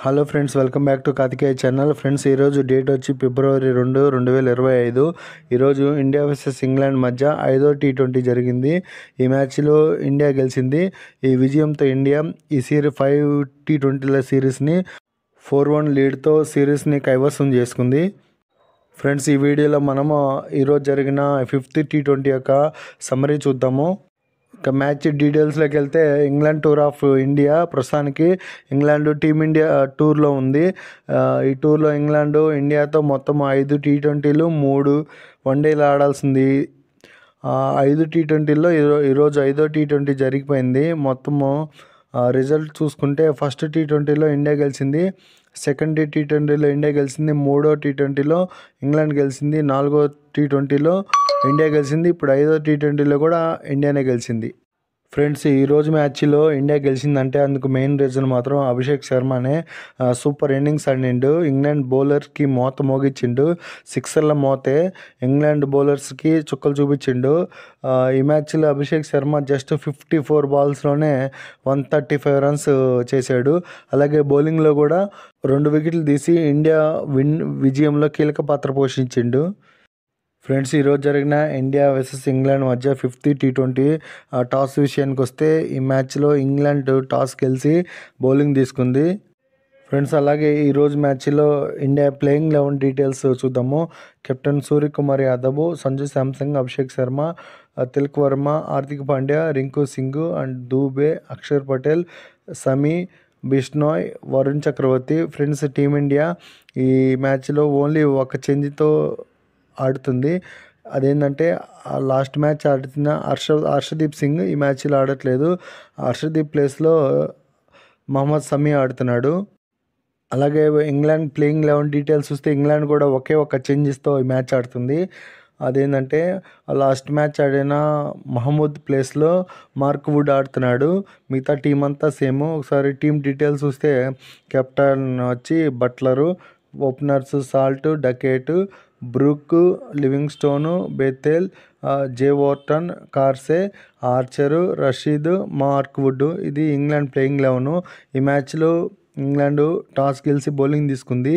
Hello friends, welcome back to Karthikeya channel. Friends, ఈరోజు date వచ్చి February 2, 2025. ఈరోజు ఇండియా వర్సెస్ ఇంగ్లాండ్ మధ్య 5వ T20 జరిగింది. ఈ మ్యాచ్లో ఇండియా గెలిచింది. ఈ విజయంతో ఇండియా ఈ 5 T20ల సిరీస్ని 4-1 లీడ్తో సిరీస్ని కైవసం చేసుకుంది. ఫ్రెండ్స్, ఈ వీడియోలో మనము ఈరోజు జరిగిన 5th T20 యొక్క సమ్మరీ చూద్దాము. ఇక మ్యాచ్ డీటెయిల్స్లోకి వెళ్తే, ఇంగ్లాండ్ టూర్ ఆఫ్ ఇండియా ప్రస్తుతానికి ఇంగ్లాండ్ టీమిండియా టూర్లో ఉంది. ఈ టూర్లో ఇంగ్లాండ్ ఇండియాతో మొత్తం 5 T20లు 3 వన్డేలు ఆడాల్సింది. 5 T20ల్లో ఈరోజు 5వ T20 జరిగిపోయింది. మొత్తము రిజల్ట్ చూసుకుంటే, ఫస్ట్ T20లో ఇండియా గెలిచింది, సెకండ్ T20లో ఇండియా గెలిచింది, 3వ T20లో ఇంగ్లాండ్ గెలిచింది, 4వ T20లో ఇండియా గెలిచింది, ఇప్పుడు 5వ T20లో కూడా ఇండియానే గెలిచింది. ఫ్రెండ్స్, ఈరోజు మ్యాచ్లో ఇండియా గెలిచిందంటే అందుకు మెయిన్ రీజన్ మాత్రం అభిషేక్ శర్మనే. సూపర్ ఇన్నింగ్స్ ఆడిండు. ఇంగ్లాండ్ బౌలర్స్కి మోత మోగించిండు. సిక్సర్ల మోతే ఇంగ్లాండ్ బౌలర్స్కి చుక్కలు చూపించిండు. ఈ మ్యాచ్లో అభిషేక్ శర్మ జస్ట్ 54 బాల్స్లోనే 135 రన్స్ చేశాడు. అలాగే బౌలింగ్లో కూడా 2 వికెట్లు తీసి ఇండియా విజయంలో కీలక పాత్ర పోషించిండు. ఫ్రెండ్స్, ఈరోజు జరిగిన ఇండియా వర్సెస్ ఇంగ్లాండ్ మధ్య 5th T20 టాస్ విషయానికి వస్తే, ఈ మ్యాచ్లో ఇంగ్లాండ్ టాస్ గెలిచి బౌలింగ్ తీసుకుంది. ఫ్రెండ్స్, అలాగే ఈరోజు మ్యాచ్లో ఇండియా ప్లేయింగ్ 11 డీటెయిల్స్ చూద్దాము. Captain Suryakumar Yadav, Sanju Samson, Abhishek Sharma, Tilak Varma, Hardik Pandya, Rinku Singh and Dube, Axar Patel, Shami, Bishnoi, Varun Chakravarthy. Friends, team India ఈ మ్యాచ్లో ఓన్లీ ఒక చేంజ్తో ఆడుతుంది. అదేంటంటే, లాస్ట్ మ్యాచ్ ఆడుతున్న హర్షదీప్ సింగ్ ఈ మ్యాచ్లో ఆడట్లేదు. హర్షదీప్ ప్లేస్లో మహమ్మద్ సమీ ఆడుతున్నాడు. అలాగే ఇంగ్లాండ్ ప్లేయింగ్ 11 డీటెయిల్స్ చూస్తే, ఇంగ్లాండ్ కూడా ఒకే ఒక చేంజెస్తో ఈ మ్యాచ్ ఆడుతుంది. అదేంటంటే, లాస్ట్ మ్యాచ్ ఆడిన మహమ్మద్ ప్లేస్లో మార్క్ వుడ్ ఆడుతున్నాడు. మిగతా టీం అంతా సేమ్. ఒకసారి టీం డీటెయిల్స్ చూస్తే, కెప్టెన్ వచ్చి Buttler, openers Salt, Duckett, Brook, Livingstone, Bethell, జే వార్టన్, Carse, Archer, Rashid, Mark Wood. ఇది ఇంగ్లాండ్ ప్లేయింగ్ 11. ఈ మ్యాచ్లో ఇంగ్లాండ్ టాస్ గెలిచి బౌలింగ్ తీసుకుంది.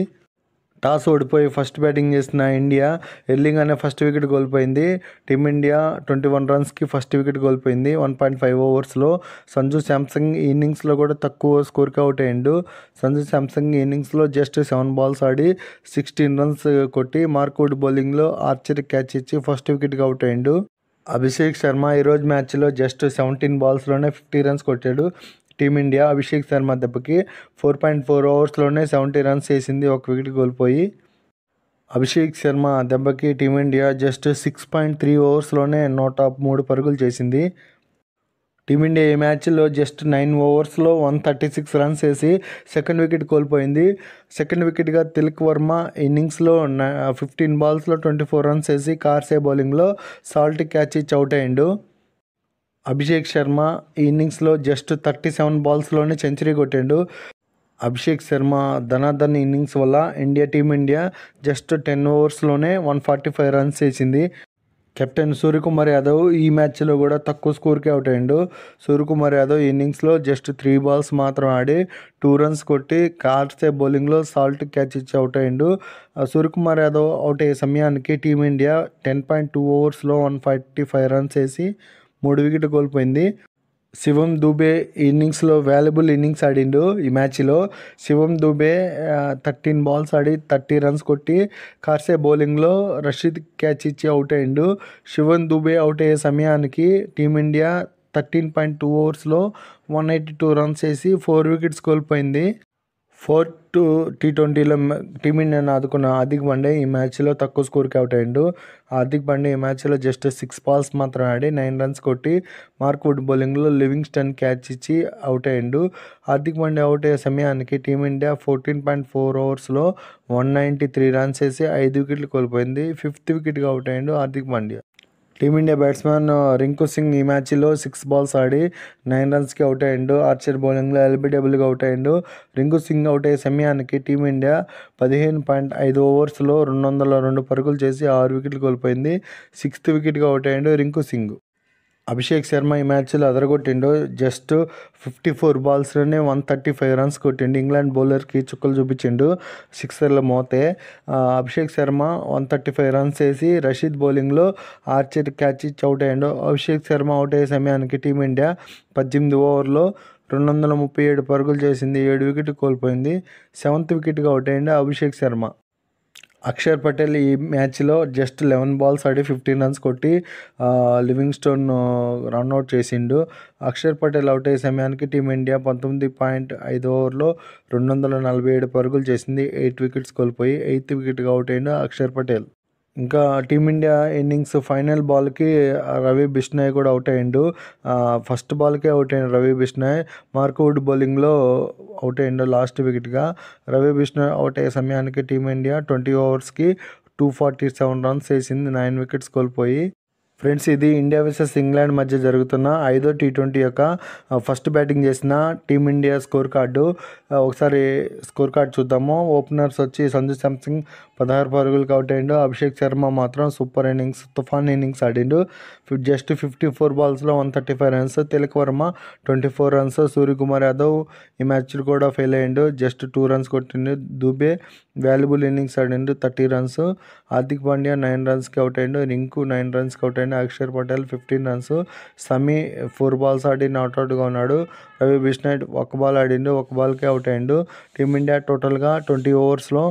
టాస్ ఓడిపోయి ఫస్ట్ బ్యాటింగ్ చేసిన ఇండియా ఎర్లీగానే ఫస్ట్ వికెట్ కోల్పోయింది. టీమిండియా 21 రన్స్కి ఫస్ట్ వికెట్ కోల్పోయింది 1.5 ఓవర్స్లో. సంజు శాంసంగ్ ఈ ఇన్నింగ్స్లో కూడా తక్కువ స్కోర్కి అవుట్ అయ్యిండు. సంజు శాంసంగ్ ఈ ఇన్నింగ్స్లో జస్ట్ 7 బాల్స్ ఆడి 16 రన్స్ కొట్టి, మార్క్వుడ్ బౌలింగ్లో ఆర్చర్ క్యాచ్ ఇచ్చి ఫస్ట్ వికెట్కి అవుట్ అయ్యిండు. అభిషేక్ శర్మ ఈరోజు మ్యాచ్లో జస్ట్ 17 బాల్స్లోనే 50 రన్స్ కొట్టాడు. టీమిండియా అభిషేక్ శర్మ దెబ్బకి 4.4 ఓవర్స్లోనే 70 రన్స్ చేసింది, ఒక వికెట్ కోల్పోయి. అభిషేక్ శర్మ దెబ్బకి టీమిండియా జస్ట్ 6.3 ఓవర్స్లోనే 103 పరుగులు చేసింది. టీమిండియా ఈ మ్యాచ్లో జస్ట్ 9 ఓవర్స్లో 136 రన్స్ వేసి సెకండ్ వికెట్ కోల్పోయింది. సెకండ్ వికెట్గా తిలక్ వర్మ ఇన్నింగ్స్లో 15 బాల్స్లో 24 రన్స్ వేసి కార్సే బౌలింగ్లో సాల్ట్ క్యాచ్ ఇచ్చి అవుట్ అయ్యిండు. అభిషేక్ శర్మ ఈ ఇన్నింగ్స్లో జస్ట్ 37 బాల్స్లోనే సెంచరీ కొట్టాడు. అభిషేక్ శర్మ ధనాధన్ ఇన్నింగ్స్ వల్ల టీమిండియా జస్ట్ 10 ఓవర్స్లోనే 145 రన్స్ చేసింది. కెప్టెన్ సూర్యకుమార్ యాదవ్ ఈ మ్యాచ్లో కూడా తక్కువ స్కోర్కి అవుట్ అయ్యిండు. సూర్యకుమార్ యాదవ్ ఈ ఇన్నింగ్స్లో జస్ట్ 3 బాల్స్ మాత్రం ఆడి 2 రన్స్ కొట్టి కార్సే బౌలింగ్లో సాల్ట్ క్యాచ్ ఇచ్చి అవుట్ అయ్యిండు. సూర్యకుమార్ యాదవ్ అవుట్ అయ్యే సమయానికి టీమిండియా 10.2 ఓవర్స్లో 145 రన్స్ వేసి 3 వికెట్లు కోల్పోయింది. శివం దూబే ఈ ఇన్నింగ్స్లో వాల్యుబుల్ ఇన్నింగ్స్ ఆడిండు. ఈ మ్యాచ్లో శివం దూబే 13 బాల్స్ ఆడి 30 రన్స్ కొట్టి కార్సే బౌలింగ్లో రషీద్ క్యాచ్ ఇచ్చి అవుట్ అయ్యిండు. శివం దూబే అవుట్ అయ్యే సమయానికి టీమిండియా 13.2 ఓవర్స్లో 182 రన్స్ వేసి 4 వికెట్స్ కోల్పోయింది. 4th T20లో టీమిండియాను ఆదుకున్న హార్దిక్ పాండ్యా ఈ మ్యాచ్లో తక్కువ స్కోర్కి అవుట్ అయ్యిండు. హార్దిక్ పాండ్యా ఈ మ్యాచ్లో జస్ట్ 6 బాల్స్ మాత్రం ఆడి 9 రన్స్ కొట్టి మార్క్వుడ్ బౌలింగ్లో లివింగ్స్టన్ క్యాచ్ ఇచ్చి అవుట్ అయ్యిండు. హార్దిక్ పాండ్యా అవుట్ అయ్యే సమయానికి టీమిండియా 14.4 ఓవర్స్లో 193 రన్స్ వేసి 5 వికెట్లు కోల్పోయింది. 5th వికెట్గా అవుట్ అయ్యిండు హార్దిక్ పాండ్యా. టీమిండియా బ్యాట్స్మెన్ రింకు సింగ్ ఈ మ్యాచ్లో 6 బాల్స్ ఆడి 9 రన్స్కి అవుట్ అయ్యిండు. ఆర్చర్ బౌలింగ్లో ఎల్బీడబ్ల్యూగా అవుట్ అయ్యిండు. రింకు సింగ్ అవుట్ అయ్యే సమయానికి టీమిండియా 15.5 ఓవర్స్లో 202 పరుగులు చేసి 6 వికెట్లు కోల్పోయింది. 6th వికెట్గా అవుట్ అయ్యిండు రింకు సింగ్. అభిషేక్ శర్మ ఈ మ్యాచ్లో అదరగొట్టిండు. జస్ట్ 54 బాల్స్లోనే 135 రన్స్ కొట్టిండు. ఇంగ్లాండ్ బౌలర్కి చుక్కలు చూపించిండు, సిక్సర్ల మోతే. అభిషేక్ శర్మ 135 రన్స్ వేసి రషీద్ బౌలింగ్లో ఆర్చర్ క్యాచ్ ఇచ్చి అవుట్ అయ్యాడు. అభిషేక్ శర్మ అవుట్ అయ్యే సమయానికి టీమిండియా 18 ఓవర్లో 237 పరుగులు చేసింది, 7 వికెట్ కోల్పోయింది. 7th వికెట్గా అవుట్ అయ్యిండు అభిషేక్ శర్మ. అక్షర్ పటేల్ ఈ మ్యాచ్లో జస్ట్ 11 బాల్స్ ఆడి 15 రన్స్ కొట్టి లివింగ్స్టోన్ రన్అట్ చేసిండు. అక్షర్ పటేల్ అవుట్ అయ్యే సమయానికి టీమిండియా 19.5 ఓవర్లో 247 పరుగులు చేసింది, 8 వికెట్స్ కోల్పోయి 8th వికెట్గా అవుట్ అయ్యిండు అక్షర్ పటేల్. ఇంకా టీమిండియా ఇన్నింగ్స్ ఫైనల్ బాల్కి రవి బిష్నాయ్ కూడా అవుట్ అయ్యిండు. ఫస్ట్ బాల్కే అవుట్ అయ్యిండు రవి బిష్నాయ్. మార్క్వుడ్ బౌలింగ్లో అవుట్ అయ్యిండు లాస్ట్ వికెట్గా. రవి బిష్నాయ్ అవుట్ అయ్యే సమయానికి టీమిండియా 20 ఓవర్స్కి 247 రన్స్ వేసింది, 9 వికెట్స్ కోల్పోయి. ఫ్రెండ్స్, ఇది ఇండియా వర్సెస్ ఇంగ్లాండ్ మధ్య జరుగుతున్న 5వ T20 యొక్క ఫస్ట్ బ్యాటింగ్ చేసిన టీమిండియా స్కోర్ కార్డు. ఒకసారి స్కోర్ కార్డు చూద్దాము. ఓపెనర్స్ వచ్చి సంజు శాంసంగ్ 16 పరుగులకు అవుట్ అయ్యిండు. అభిషేక్ శర్మ మాత్రం సూపర్ ఇన్నింగ్స్, తుఫాన్ ఇన్నింగ్స్ ఆడిండు. జస్ట్ 54 బాల్స్లో 135 రన్స్. తిలక్ వర్మ 24 రన్స్. సూర్యకుమార్ యాదవ్ ఈ మ్యాచ్ కూడా ఫెయిల్ అయ్యిండు, జస్ట్ 2 రన్స్ కొట్టిండు. దుబే వాల్యుబుల్ ఇన్నింగ్స్ ఆడిండు, 30 రన్స్. హార్దిక్ పాండ్యా 9 రన్స్కి అవుట్ అయ్యిండు. రింకు 9 రన్స్కి అవుట్ అయ్యిండు. అక్షర్ పటేల్ 15 రన్స్. సమీ 4 బాల్స్ ఆడి నాట్అవుట్గా ఉన్నాడు. రవి బిష్నాయ్ 1 బాల్ ఆడిండు, 1 బాల్కే అవుట్ అయ్యిండు. టీమిండియా టోటల్గా 20 ఓవర్స్లో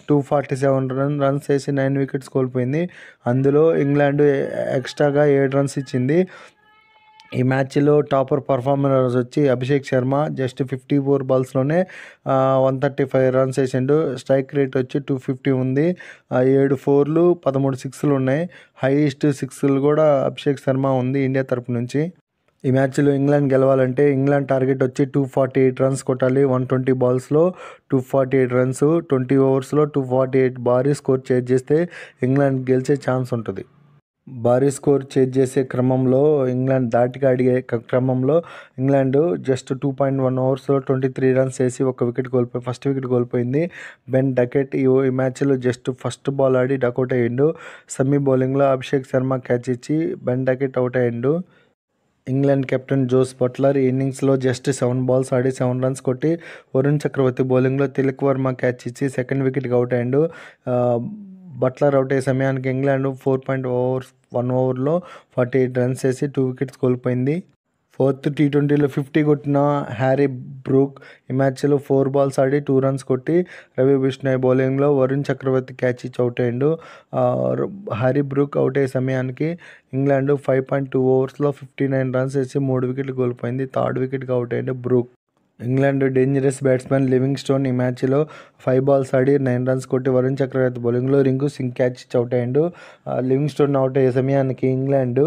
247 రన్స్ వేసి 9 వికెట్స్ కోల్పోయింది. అందులో ఇంగ్లాండ్ ఎక్స్ట్రాగా 7 రన్స్ ఇచ్చింది. ఈ మ్యాచ్లో టాపర్ పర్ఫార్మర్స్ వచ్చి అభిషేక్ శర్మ జస్ట్ 54 బాల్స్లోనే 135 రన్స్ వేసిండు. స్ట్రైక్ రేట్ వచ్చి 250 ఉంది. 7 4లు 13 6లు ఉన్నాయి. హైయెస్ట్ 6లు కూడా అభిషేక్ శర్మ ఉంది ఇండియా తరపు నుంచి. ఈ మ్యాచ్లో ఇంగ్లాండ్ గెలవాలంటే ఇంగ్లాండ్ టార్గెట్ వచ్చి 248 రన్స్ కొట్టాలి. 120 బాల్స్లో 248 రన్స్, 20 ఓవర్స్లో 248 భారీ స్కోర్ చేజ్ చేస్తే ఇంగ్లాండ్ గెలిచే ఛాన్స్ ఉంటుంది. భారీ స్కోర్ చేజ్ చేసే క్రమంలో ఇంగ్లాండ్ ధాటిగా అడిగే క్రమంలో ఇంగ్లాండ్ జస్ట్ 2.1 ఓవర్స్లో 23 రన్స్ వేసి 1 వికెట్ కోల్పోయి ఫస్ట్ వికెట్ కోల్పోయింది. బెన్ డకెట్ ఈ మ్యాచ్లో జస్ట్ ఫస్ట్ బాల్ ఆడి డకౌట్ అయ్యిండు. సమీ బౌలింగ్లో అభిషేక్ శర్మ క్యాచ్ ఇచ్చి బెన్ డకెట్ అవుట్ అయ్యిండు. ఇంగ్లాండ్ కెప్టెన్ జోస్ బట్లర్ ఈ ఇన్నింగ్స్లో జస్ట్ 7 బాల్స్ ఆడి 7 రన్స్ కొట్టి వరుణ్ చక్రవర్తి బౌలింగ్లో తిలక్ వర్మ క్యాచ్ ఇచ్చి సెకండ్ వికెట్కి అవుట్ అయ్యిండు. బట్లర్ అవుట్ అయ్యే సమయానికి ఇంగ్లాండ్ 4.1 ఓవర్లో 48 రన్స్ వేసి 2 వికెట్స్ కోల్పోయింది. 4th T20లో 50 కొట్టిన హ్యారీ బ్రూక్ ఈ మ్యాచ్లో 4 బాల్స్ ఆడి 2 రన్స్ కొట్టి రవి బిష్నాయ్ బౌలింగ్లో వరుణ్ చక్రవర్తి క్యాచ్ ఇచ్చి అవుట్ అయ్యిండు. హ్యారీ బ్రూక్ అవుట్ అయ్యే సమయానికి ఇంగ్లాండ్ 5.2 ఓవర్స్లో 59 రన్స్ వేసి 3 వికెట్లు కోల్పోయింది. 3rd వికెట్గా అవుట్ అయ్యిండు Brook. England dangerous batsmen Livingstone ఈ మ్యాచ్లో 5 బాల్స్ ఆడి 9 రన్స్ కొట్టి వరుణ్ చక్రవర్తి బౌలింగ్లో రింకు సింగ్ క్యాచ్ ఇచ్చి అవుట్ అయ్యిండు. లివింగ్స్టోన్ అవుట్ అయ్యే సమయానికి ఇంగ్లాండ్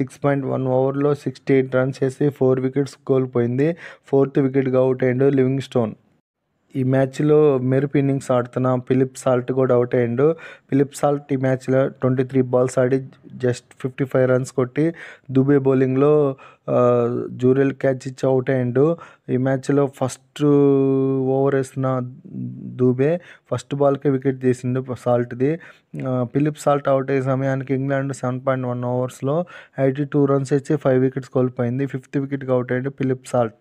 6.1 ఓవర్లో 68 రన్స్ వేసి 4 వికెట్స్ కోల్పోయింది. 4th వికెట్గా అవుట్ అయ్యిండు లివింగ్స్టోన్. ఈ మ్యాచ్లో మెరుపు ఇన్నింగ్స్ ఆడుతున్న ఫిలిప్ సాల్ట్ కూడా అవుట్ అయ్యిండు. ఫిలిప్ సాల్ట్ ఈ మ్యాచ్లో 23 బాల్స్ ఆడి జస్ట్ 55 రన్స్ కొట్టి దుబే బౌలింగ్లో జూరియల్ క్యాచ్ ఇచ్చి అవుట్ అయ్యిండు. ఈ మ్యాచ్లో ఫస్ట్ ఓవర్ వేస్తున్న దుబే ఫస్ట్ బాల్కే వికెట్ తీసిండు సాల్ట్ది. ఫిలిప్ సాల్ట్ అవుట్ అయ్యే సమయానికి ఇంగ్లాండ్ 7.1 ఓవర్స్లో 82 రన్స్ ఇచ్చి 5 వికెట్స్ కోల్పోయింది. 5th వికెట్గా అవుట్ అయ్యిండు Philip Salt.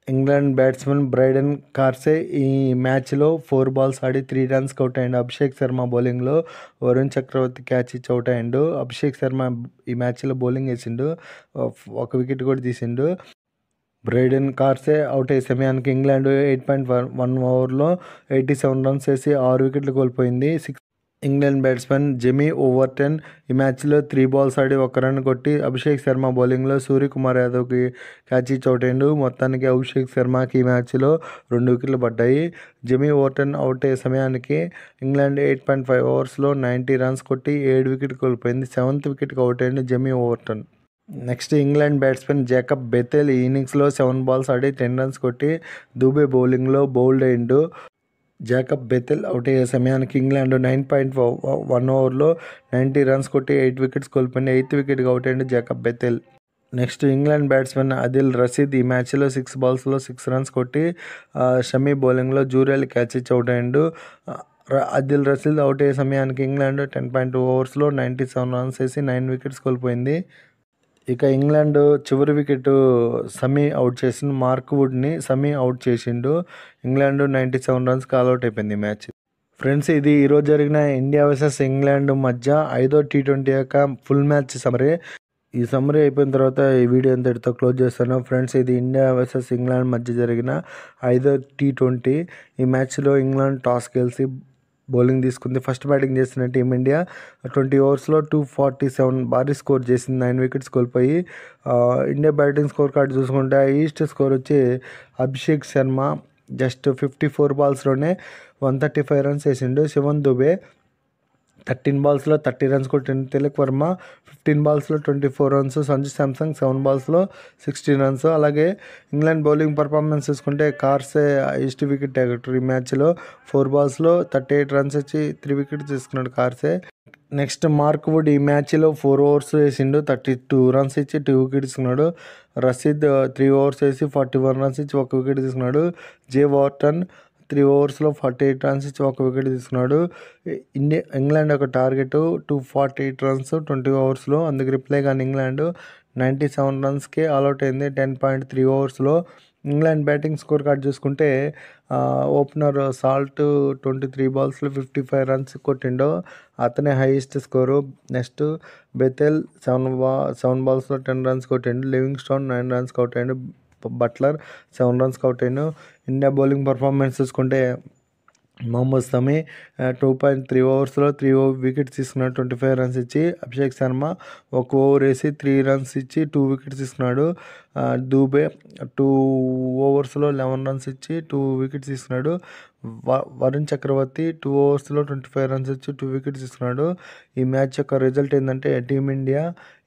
England batsmen Brydon Carse ఈ మ్యాచ్లో 4 బాల్స్ ఆడి 3 రన్స్కి అవుట్ అయ్యిండు. అభిషేక్ శర్మ బౌలింగ్లో వరుణ్ చక్రవర్తి క్యాచ్ ఇచ్చి అవుట్ అయ్యిండు. అభిషేక్ శర్మ ఈ మ్యాచ్లో బౌలింగ్ వేసిండు, 1 వికెట్ కూడా తీసిండు. బ్రైడెన్ కార్సే అవుట్ అయ్యే సమయానికి ఇంగ్లాండ్ 8.1 ఓవర్లో 87 రన్స్ వేసి 6 వికెట్లు కోల్పోయింది. ఇంగ్లాండ్ బ్యాట్స్మెన్ జెమీ ఓవర్టన్ ఈ మ్యాచ్లో 3 బాల్స్ ఆడి 1 రన్ కొట్టి అభిషేక్ శర్మ బౌలింగ్లో సూర్యకుమార్ యాదవ్కి క్యాచ్ ఇచ్చి అవుట్ అయ్యిండు. మొత్తానికి అభిషేక్ శర్మకి ఈ మ్యాచ్లో 2 వికెట్లు పడ్డాయి. జెమీ ఓవర్టన్ అవుట్ అయ్యే సమయానికి ఇంగ్లాండ్ 8.5 ఓవర్స్లో 90 రన్స్ కొట్టి 7 వికెట్ కోల్పోయింది. 7th వికెట్కి అవుట్ అయ్యిండు Jamie Overton. Next England batsmen Jacob Bethell ఈ ఇన్నింగ్స్లో 7 బాల్స్ ఆడి 10 రన్స్ కొట్టి దుబే బౌలింగ్లో బౌల్డ్ అయ్యిండు. జాకబ్ బెథెల్ అవుట్ అయ్యే సమయానికి ఇంగ్లాండ్ 9.1 ఓవర్లో 90 రన్స్ కొట్టి 8 వికెట్స్ కోల్పోయింది. 8th వికెట్గా అవుట్ అయ్యిండు Jacob Bethell. Next England batsmen Adil Rashid ఈ మ్యాచ్లో 6 బాల్స్లో 6 రన్స్ కొట్టి షమీ బౌలింగ్లో జూరియల్ క్యాచ్ ఇచ్చి అవుట్ అయ్యిండు. అదిల్ రషీద్ అవుట్ అయ్యే సమయానికి ఇంగ్లాండ్ 10.2 ఓవర్స్లో 97 రన్స్ వేసి 9 వికెట్స్ కోల్పోయింది. ఇక ఇంగ్లాండ్ చివరి వికెట్ సమీ అవుట్ చేసిండు. మార్క్ వుడ్ని సమీ అవుట్ చేసిండు. ఇంగ్లాండ్ 97 రన్స్కి ఆల్అవుట్ అయిపోయింది మ్యాచ్. ఫ్రెండ్స్, ఇది ఈరోజు జరిగిన ఇండియా వర్సెస్ ఇంగ్లాండ్ మధ్య 5వ టీ20 యొక్క ఫుల్ మ్యాచ్ సమరీ. ఈ సమరీ అయిపోయిన తర్వాత ఈ వీడియో ఇంతటితో క్లోజ్ చేస్తాను. ఫ్రెండ్స్, ఇది ఇండియా వర్సెస్ ఇంగ్లాండ్ మధ్య జరిగిన 5వ టీ20. ఈ మ్యాచ్లో ఇంగ్లాండ్ టాస్ గెలిచి బౌలింగ్ తీసుకుంది. ఫస్ట్ బ్యాటింగ్ చేసిన టీమిండియా 20 ఓవర్స్లో 247 భారీ స్కోర్ చేసింది. 9 వికెట్స్ కోల్పోయి. ఇండియా బ్యాటింగ్ స్కోర్ కార్డ్ చూసుకుంటే ఈస్ట్ స్కోర్ వచ్చి అభిషేక్ శర్మ జస్ట్ 54 బాల్స్లోనే 135 రన్స్ వేసిండు. శివన్ దుబే 13 బాల్స్లో 30 రన్స్ కొట్టిండు. Tilak Varma 15 బాల్స్లో 24 runs. Sanju Samsung 7 బాల్స్లో 16 runs. అలాగే ఇంగ్లాండ్ బౌలింగ్ పర్ఫార్మెన్స్ చూసుకుంటే కార్సే ఈస్ట్ వికెట్ టేకర్. ఈ మ్యాచ్లో 4 బాల్స్లో 38 రన్స్ ఇచ్చి 3 వికెట్స్ తీసుకున్నాడు కార్సే. నెక్స్ట్ మార్క్ వుడ్ ఈ మ్యాచ్లో 4 ఓవర్స్ వేసిండు. 32 రన్స్ ఇచ్చి 2 వికెట్ తీసుకున్నాడు. రషీద్ 3 ఓవర్స్ వేసి 41 రన్స్ ఇచ్చి 1 వికెట్ తీసుకున్నాడు. జే వార్టన్ 3 ఓవర్స్లో 48 రన్స్ ఇచ్చి 1 వికెట్ తీసుకున్నాడు. ఇంగ్లాండ్ యొక్క టార్గెట్ 248 రన్స్ 20 ఓవర్స్లో. అందుకు రిప్లై కానీ ఇంగ్లాండ్ 97 రన్స్కి ఆల్అవుట్ అయింది 10.3 ఓవర్స్లో. ఇంగ్లాండ్ బ్యాటింగ్ స్కోర్ కార్డ్ చూసుకుంటే ఓపెనర్ సాల్ట్ 23 బాల్స్లో 55 రన్స్ కొట్టిండు. అతనే highest score. Next Bethel 7 బాల్స్లో 10 runs కొట్టిండు. లివింగ్స్టోన్ 9 రన్స్కి అవుట్ అయ్యిండు. బట్లర్ 7 రన్స్కి అవుట్ అయ్యిండు. ఇండియా బౌలింగ్ పర్ఫార్మెన్స్ చూసుకుంటే మొహమ్మద్ సమీ 2.3 ఓవర్స్లో 3 వికెట్స్ తీసుకున్నాడు. 25 రన్స్ ఇచ్చి. అభిషేక్ శర్మ 1 ఓవర్ వేసి 3 రన్స్ ఇచ్చి 2 వికెట్స్ తీసుకున్నాడు. దూబే 2 ఓవర్స్లో 11 రన్స్ ఇచ్చి 2 వికెట్స్ తీసుకున్నాడు. వరుణ్ చక్రవర్తి 2 ఓవర్స్లో 25 రన్స్ ఇచ్చి 2 వికెట్స్ తీసుకున్నాడు. ఈ మ్యాచ్ యొక్క రిజల్ట్ ఏంటంటే టీమిండియా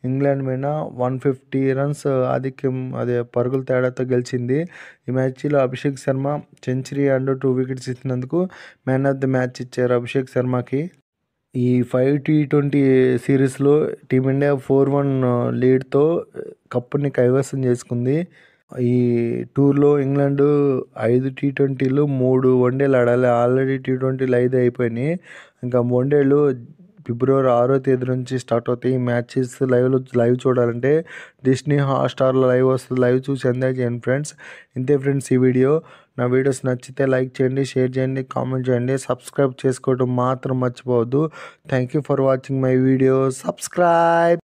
ఇంగ్లాండ్ మీద 150 రన్స్ ఆధిక్యం, అదే పరుగుల తేడాతో గెలిచింది. ఈ మ్యాచ్లో Abhishek Sharma century and 2 wickets ఇచ్చినందుకు మ్యాన్ ఆఫ్ ది మ్యాచ్ ఇచ్చారు అభిషేక్ శర్మకి. ఈ 5 టీ20 సిరీస్లో టీమిండియా 4-1 లీడ్తో కప్పుని కైవసం చేసుకుంది. ఈ టూర్లో ఇంగ్లాండ్ 5 టీ20లు 3 వన్డేలు ఆడాలి. ఆల్రెడీ టీ20లు 5 అయిపోయినాయి. ఇంకా వన్డేలు ఫిబ్రవరి 6వ తేదీ నుంచి స్టార్ట్ అవుతాయి. ఈ మ్యాచెస్ లైవ్ చూడాలంటే డిస్నీ హాట్స్టార్లో లైవ్ వస్తుంది. లైవ్ చూసి ఎంజాయ్ చేయండి ఫ్రెండ్స్. ఇంతే ఫ్రెండ్స్ ఈ వీడియో. నా వీడియోస్ నచ్చితే లైక్ చేయండి, షేర్ చేయండి, కామెంట్ చేయండి. సబ్స్క్రైబ్ చేసుకోవడం మాత్రం మర్చిపోవద్దు. Thank you for watching my video. Subscribe.